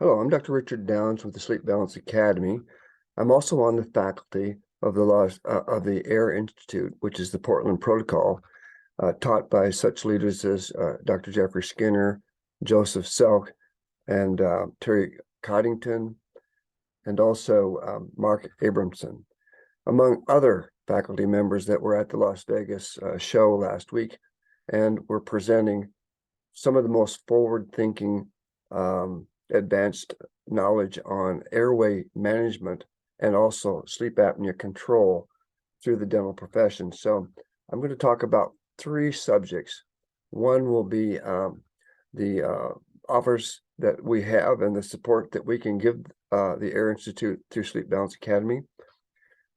Hello, I'm Dr. Richard Downs with the Sleep Balance Academy. I'm also on the faculty of the AIR Institute, which is the Portland Protocol, taught by such leaders as Dr. Jeffrey Skinner, Joseph Selk, and Terry Coddington, and also Mark Abramson, among other faculty members that were at the Las Vegas show last week and were presenting some of the most forward-thinking advanced knowledge on airway management and also sleep apnea control through the dental profession. So I'm going to talk about three subjects. One will be the offers that we have and the support that we can give the AIR Institute through Sleep Balance Academy.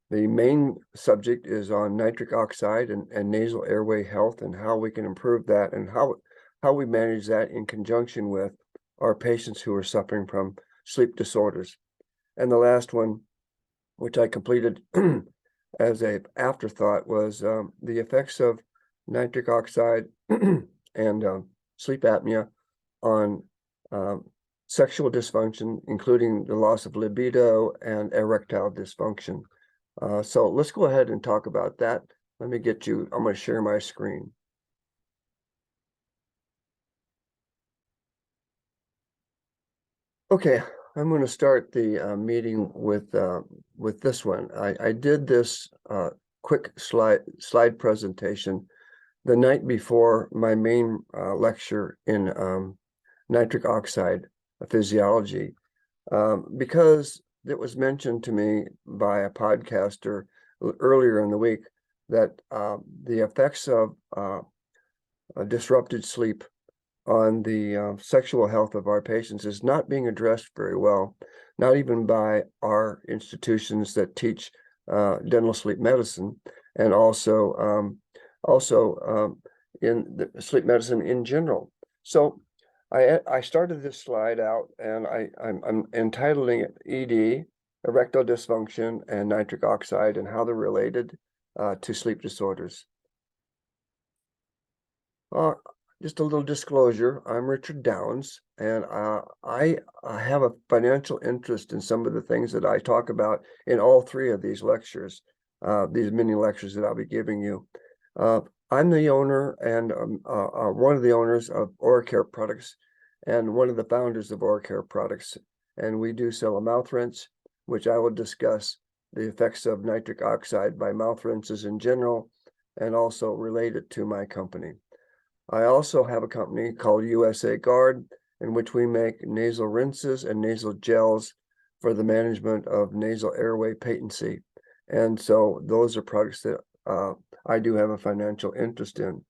The main subject is on nitric oxide and nasal airway health and how we can improve that and how we manage that in conjunction with our patients who are suffering from sleep disorders. And the last one, which I completed as an afterthought, was the effects of nitric oxide and sleep apnea on sexual dysfunction, including the loss of libido and erectile dysfunction. So let's go ahead and talk about that. I'm going to share my screen. Okay, I'm going to start the meeting with this one. I did this quick slide presentation the night before my main lecture in nitric oxide physiology because it was mentioned to me by a podcaster earlier in the week that the effects of disrupted sleep on the sexual health of our patients is not being addressed very well, not even by our institutions that teach dental sleep medicine, and also in the sleep medicine in general. So I started this slide out, and I'm entitling it ED, erectile dysfunction, and nitric oxide, and how they're related to sleep disorders. Just a little disclosure, I'm Richard Downs, and I have a financial interest in some of the things that I talk about in all three of these lectures, these mini lectures that I'll be giving you. I'm the owner and one of the owners of OraCare Products and one of the founders of OraCare Products. And we do sell a mouth rinse, which I will discuss the effects of nitric oxide by mouth rinses in general, and also relate it to my company. I also have a company called USA Guard, in which we make nasal rinses and nasal gels for the management of nasal airway patency. And so those are products that I do have a financial interest in.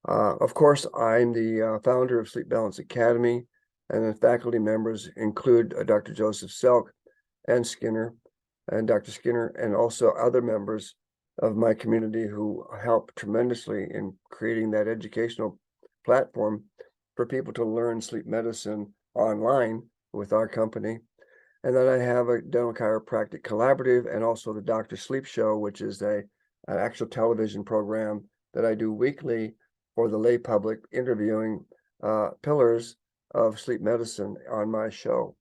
Of course, I'm the founder of Sleep Balance Academy, and the faculty members include Dr. Joseph Selk and Skinner, and Dr. Skinner, and also other members of my community who help tremendously in creating that educational platform for people to learn sleep medicine online with our company. And then I have a dental chiropractic collaborative and also the Dr. Sleep Show, which is an actual television program that I do weekly for the lay public, interviewing pillars of sleep medicine on my show.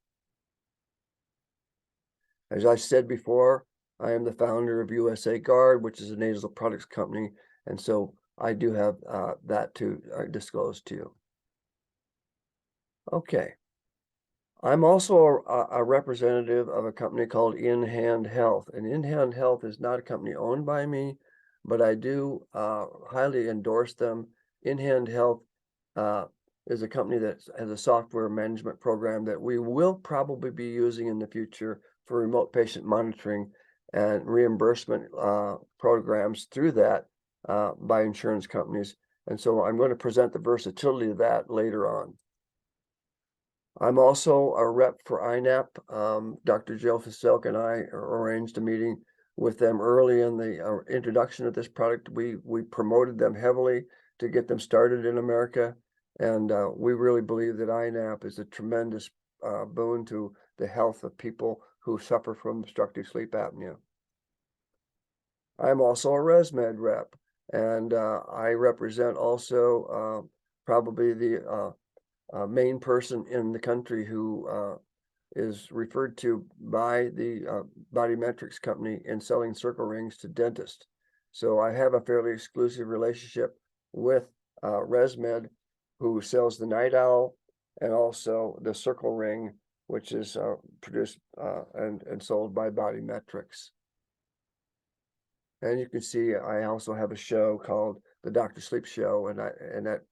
As I said before, I am the founder of USA Guard, which is a nasal products company, and so I do have that to disclose to you. Okay. I'm also a representative of a company called In Hand Health, and In Hand Health is not a company owned by me, but I do highly endorse them. In Hand Health is a company that has a software management program that we will probably be using in the future for remote patient monitoring and reimbursement programs through that by insurance companies. And so I'm going to present the versatility of that later on. I'm also a rep for INAP. Dr. Joseph Selk and I arranged a meeting with them early in the introduction of this product. We promoted them heavily to get them started in America. And we really believe that INAP is a tremendous boon to the health of people who suffer from obstructive sleep apnea. I'm also a ResMed rep, and I represent also probably the main person in the country who is referred to by the Body Metrics company in selling circle rings to dentists. So I have a fairly exclusive relationship with ResMed, who sells the Night Owl and also the circle ring, which is produced and sold by Body Metrics. And you can see I also have a show called the Dr. Sleep Show, and that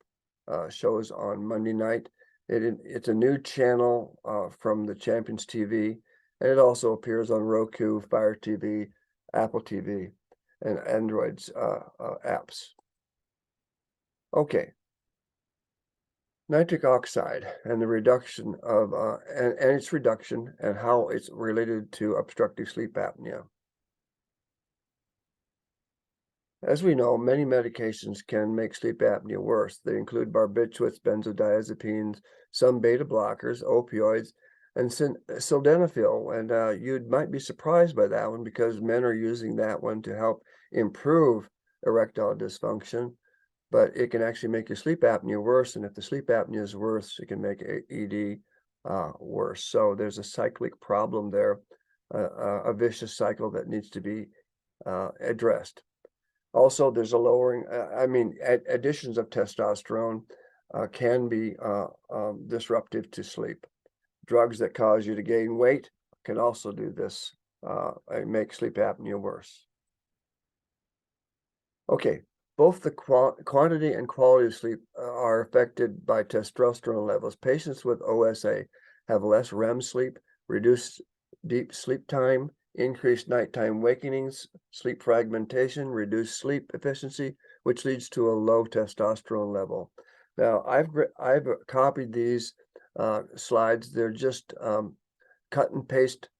shows on Monday night. It's a new channel from the Champions TV, and it also appears on Roku, Fire TV, Apple TV, and Android's apps. Okay. Nitric oxide and the reduction of and its reduction and how it's related to obstructive sleep apnea. As we know, many medications can make sleep apnea worse. They include barbiturates, benzodiazepines, some beta blockers, opioids, and sildenafil. And you might be surprised by that one because men are using that one to help improve erectile dysfunction, but it can actually make your sleep apnea worse. And if the sleep apnea is worse, it can make ED worse. So there's a cyclic problem there, a vicious cycle that needs to be addressed. Also, there's a lowering, additions of testosterone can be disruptive to sleep. Drugs that cause you to gain weight can also do this, make sleep apnea worse. Okay, both the quantity and quality of sleep are affected by testosterone levels. Patients with OSA have less REM sleep, reduced deep sleep time, increased nighttime wakenings, sleep fragmentation, reduced sleep efficiency, which leads to a low testosterone level. Now, I've copied these slides. They're just cut and paste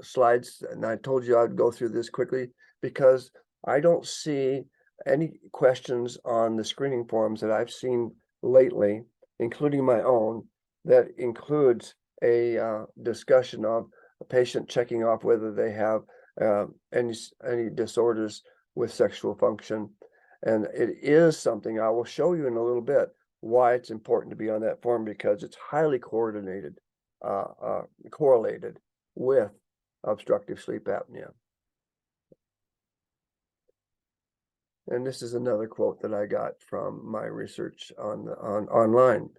slides, and I told you I'd go through this quickly because I don't see any questions on the screening forms that I've seen lately, including my own, that includes a discussion of a patient checking off whether they have any disorders with sexual function. And it is something I will show you in a little bit why it's important to be on that form, because it's highly correlated with obstructive sleep apnea. And this is another quote that I got from my research online.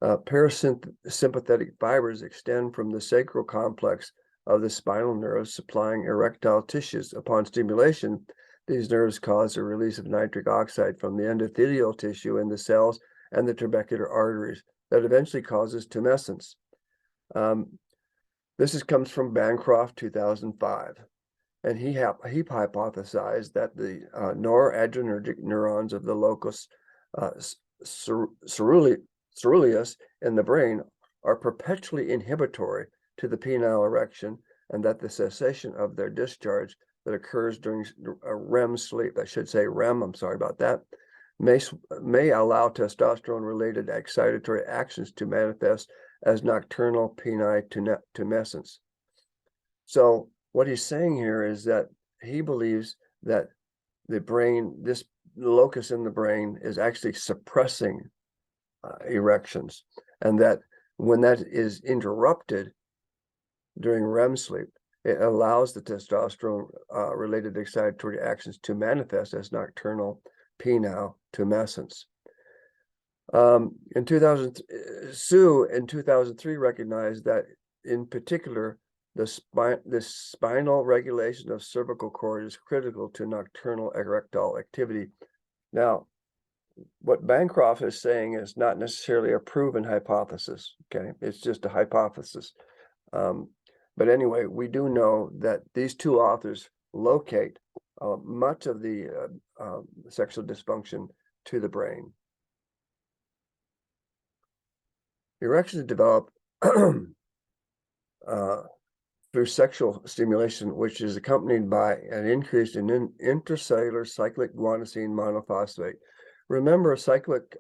Parasympathetic fibers extend from the sacral complex of the spinal nerves, supplying erectile tissues. Upon stimulation, these nerves cause a release of nitric oxide from the endothelial tissue in the cells and the trabecular arteries that eventually causes tumescence. This comes from Bancroft, 2005. And he hypothesized that the noradrenergic neurons of the locus ceruleus in the brain are perpetually inhibitory to the penile erection, and that the cessation of their discharge that occurs during REM sleep, I should say REM, I'm sorry about that, may allow testosterone-related excitatory actions to manifest as nocturnal penile tumescence. So what he's saying here is that he believes that the brain, this locus in the brain, is actually suppressing erections, and that when that is interrupted during REM sleep, it allows the testosterone related excitatory actions to manifest as nocturnal penile tumescence. Sue in 2003 recognized that in particular the spinal regulation of cervical cord is critical to nocturnal erectile activity. Now, what Bancroft is saying is not necessarily a proven hypothesis, okay? It's just a hypothesis. But anyway, we do know that these two authors locate much of the sexual dysfunction to the brain. Erections develop through sexual stimulation, which is accompanied by an increase in intracellular cyclic guanosine monophosphate. Remember cyclic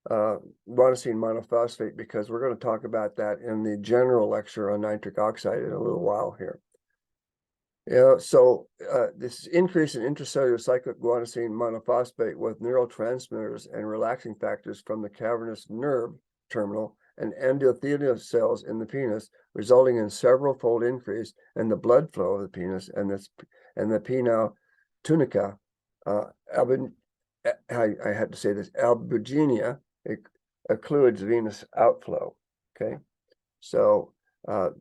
guanosine monophosphate, because we're going to talk about that in the general lecture on nitric oxide in a little while here. So this increase in intracellular cyclic guanosine monophosphate with neurotransmitters and relaxing factors from the cavernous nerve terminal and endothelial cells in the penis, resulting in several-fold increase in the blood flow of the penis and the penile tunica. I had to say this, albuginia occludes venous outflow. Okay, so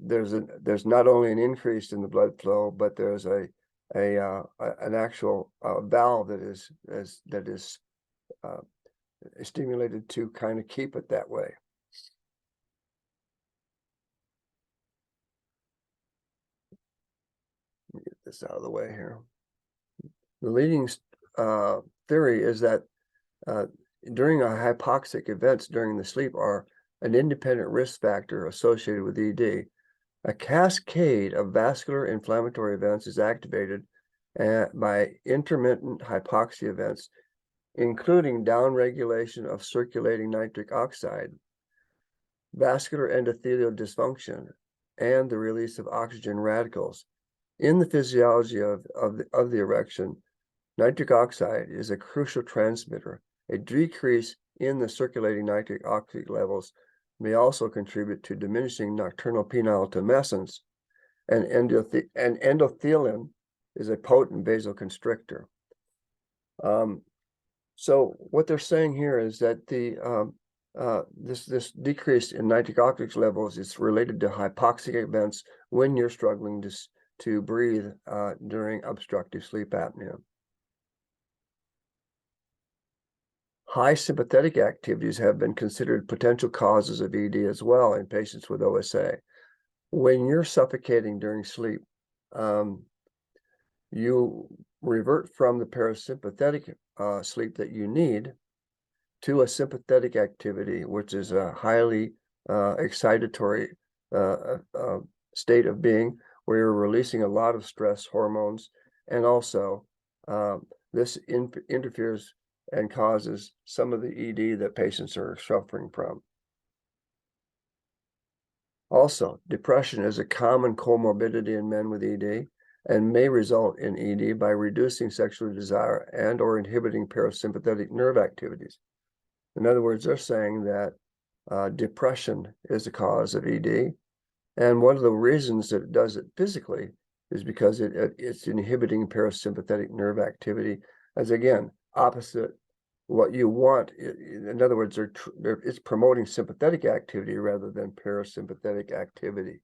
there's not only an increase in the blood flow, but there's an actual valve that is stimulated to kind of keep it that way. Let me get this out of the way here. The leading theory is that during hypoxic events during the sleep are an independent risk factor associated with ED. A cascade of vascular inflammatory events is activated by intermittent hypoxia events, including downregulation of circulating nitric oxide, vascular endothelial dysfunction, and the release of oxygen radicals. In the physiology of the erection, nitric oxide is a crucial transmitter. A decrease in the circulating nitric oxide levels may also contribute to diminishing nocturnal penile tumescence, and endothelin is a potent vasoconstrictor. So what they're saying here is that this decrease in nitric oxide levels is related to hypoxic events when you're struggling to breathe during obstructive sleep apnea. High sympathetic activities have been considered potential causes of ED as well in patients with OSA. When you're suffocating during sleep, you revert from the parasympathetic sleep that you need to a sympathetic activity, which is a highly excitatory state of being where you're releasing a lot of stress hormones, and also this interferes and causes some of the ED that patients are suffering from. Also, depression is a common comorbidity in men with ED and may result in ED by reducing sexual desire and or inhibiting parasympathetic nerve activities. In other words, they're saying that depression is the cause of ED, and one of the reasons that it does it physically is because it's inhibiting parasympathetic nerve activity, as again, opposite what you want. In other words, it's promoting sympathetic activity rather than parasympathetic activity.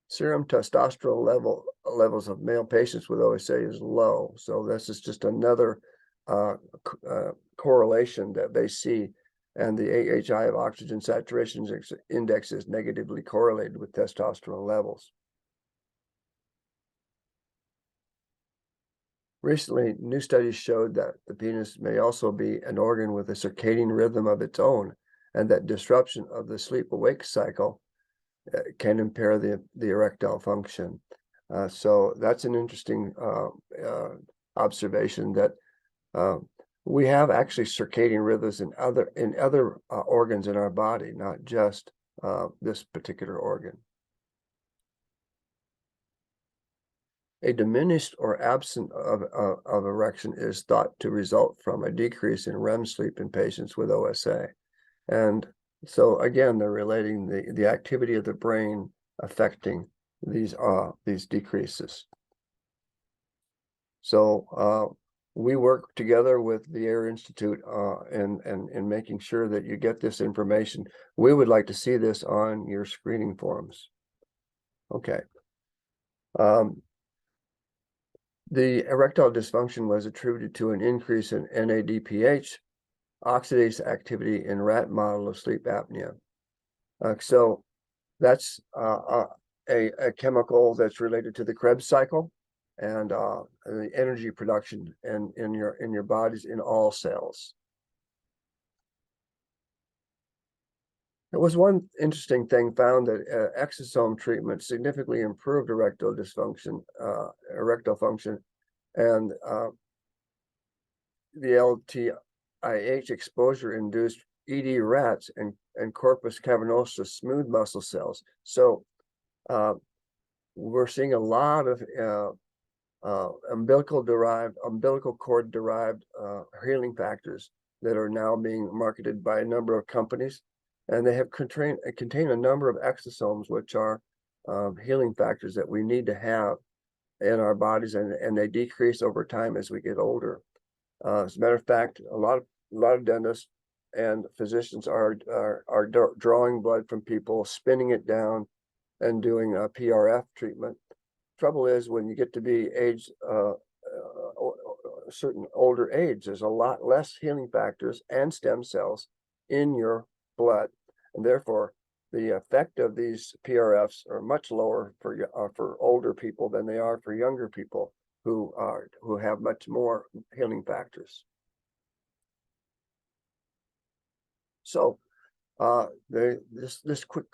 Serum testosterone levels of male patients with OSA is low. So this is just another correlation that they see. And the AHI of oxygen saturation index is negatively correlated with testosterone levels. Recently, new studies showed that the penis may also be an organ with a circadian rhythm of its own, and that disruption of the sleep-awake cycle can impair the erectile function. So that's an interesting observation, that we have actually circadian rhythms in other organs in our body, not just this particular organ. A diminished or absence of erection is thought to result from a decrease in REM sleep in patients with OSA. And so again, they're relating the activity of the brain affecting these decreases. So we work together with the Air Institute in making sure that you get this information. We would like to see this on your screening forms. Okay. The erectile dysfunction was attributed to an increase in NADPH oxidase activity in rat model of sleep apnea. So that's a chemical that's related to the Krebs cycle and the energy production in your bodies in all cells. There was one interesting thing found that exosome treatment significantly improved erectile function, and the LTIH exposure induced ED rats and corpus cavernosus smooth muscle cells. So we're seeing a lot of umbilical cord derived healing factors that are now being marketed by a number of companies, and they have contain a number of exosomes, which are healing factors that we need to have in our bodies, and they decrease over time as we get older. As a matter of fact, a lot of dentists and physicians are drawing blood from people, spinning it down, and doing a PRF treatment. Trouble is, when you get to be age a certain older age, there's a lot less healing factors and stem cells in your blood, and therefore the effect of these PRFs are much lower for older people than they are for younger people who have much more healing factors. So this quick